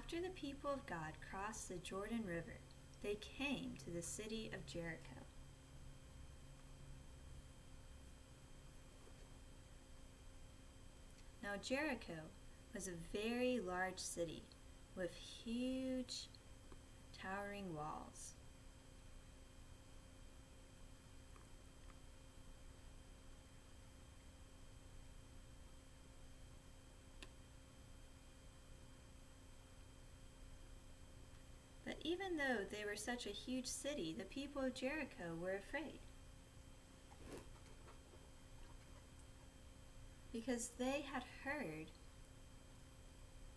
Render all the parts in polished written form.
After the people of God crossed the Jordan River, they came to the city of Jericho. Now Jericho was a very large city with huge towering walls. But even though they were such a huge city, the people of Jericho were afraid, because they had heard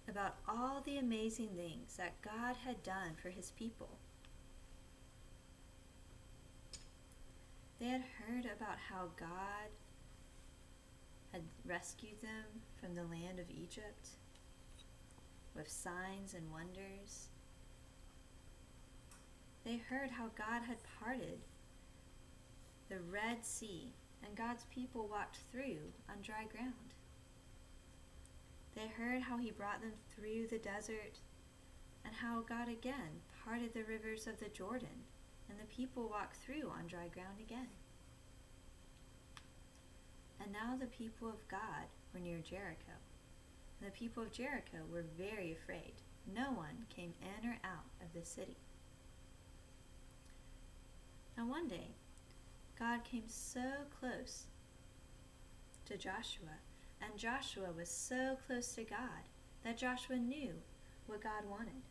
about all the amazing things that God had done for his people. They had heard about how God had rescued them from the land of Egypt with signs and wonders. They heard how God had parted the Red Sea and God's people walked through on dry ground. They heard how he brought them through the desert and how God again parted the rivers of the Jordan and the people walked through on dry ground again. And now the people of God were near Jericho. And the people of Jericho were very afraid. No one came in or out of the city. Now one day, God came so close to Joshua, and Joshua was so close to God that Joshua knew what God wanted.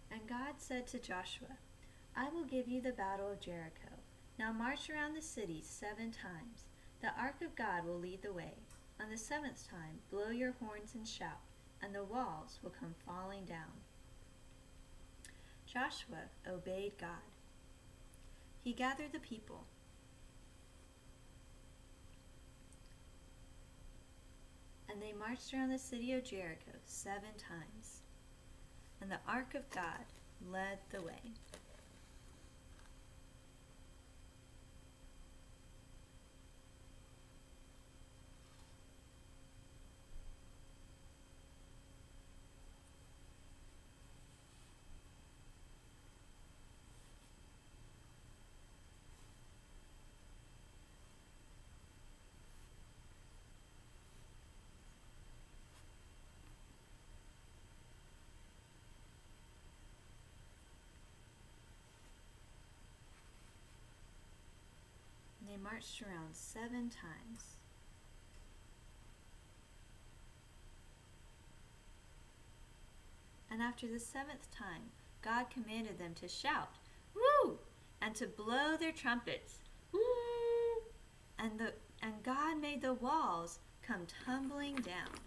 And God said to Joshua, "I will give you the battle of Jericho. Now march around the city 7 times. The ark of God will lead the way. On the 7th time, blow your horns and shout, and the walls will come falling down." Joshua obeyed God. He gathered the people. And they marched around the city of Jericho 7 times. And the ark of God led the way. They marched around 7 times. And after the 7th time, God commanded them to shout, "Woo!" and to blow their trumpets, "Woo!" And God made the walls come tumbling down.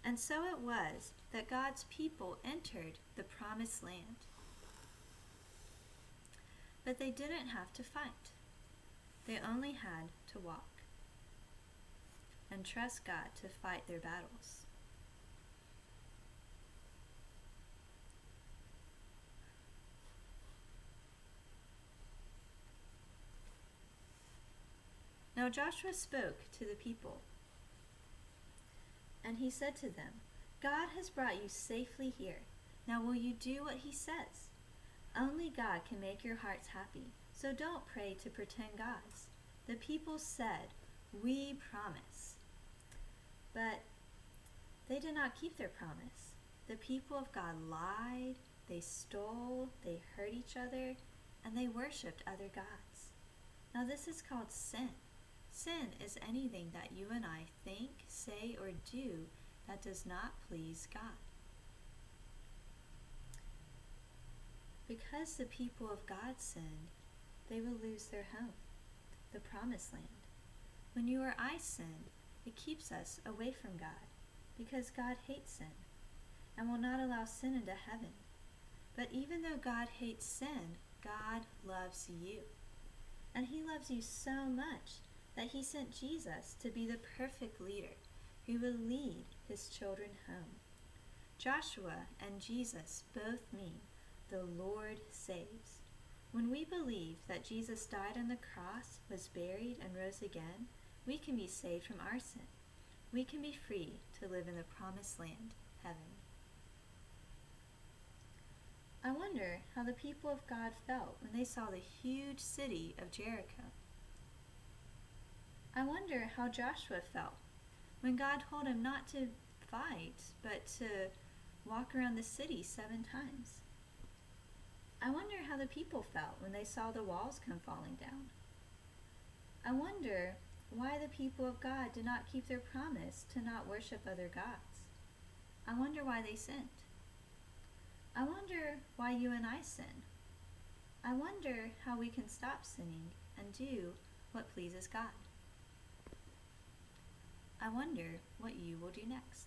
And so it was that God's people entered the promised land. But they didn't have to fight. They only had to walk and trust God to fight their battles. Now Joshua spoke to the people, and he said to them, "God has brought you safely here. Now will you do what he says? Only God can make your hearts happy, so don't pray to pretend gods." The people said, "We promise." But they did not keep their promise. The people of God lied, they stole, they hurt each other, and they worshipped other gods. Now this is called sin. Sin is anything that you and I think, say, or do that does not please God. Because the people of God sinned, they will lose their home, the promised land. When you or I sin, it keeps us away from God, because God hates sin and will not allow sin into heaven. But even though God hates sin, God loves you. And he loves you so much that he sent Jesus to be the perfect leader who would lead his children home. Joshua and Jesus both mean the Lord saves. When we believe that Jesus died on the cross, was buried, and rose again, we can be saved from our sin. We can be free to live in the promised land, heaven. I wonder how the people of God felt when they saw the huge city of Jericho. I wonder how Joshua felt when God told him not to fight, but to walk around the city 7 times. I wonder how the people felt when they saw the walls come falling down. I wonder why the people of God did not keep their promise to not worship other gods. I wonder why they sinned. I wonder why you and I sin. I wonder how we can stop sinning and do what pleases God. I wonder what you will do next.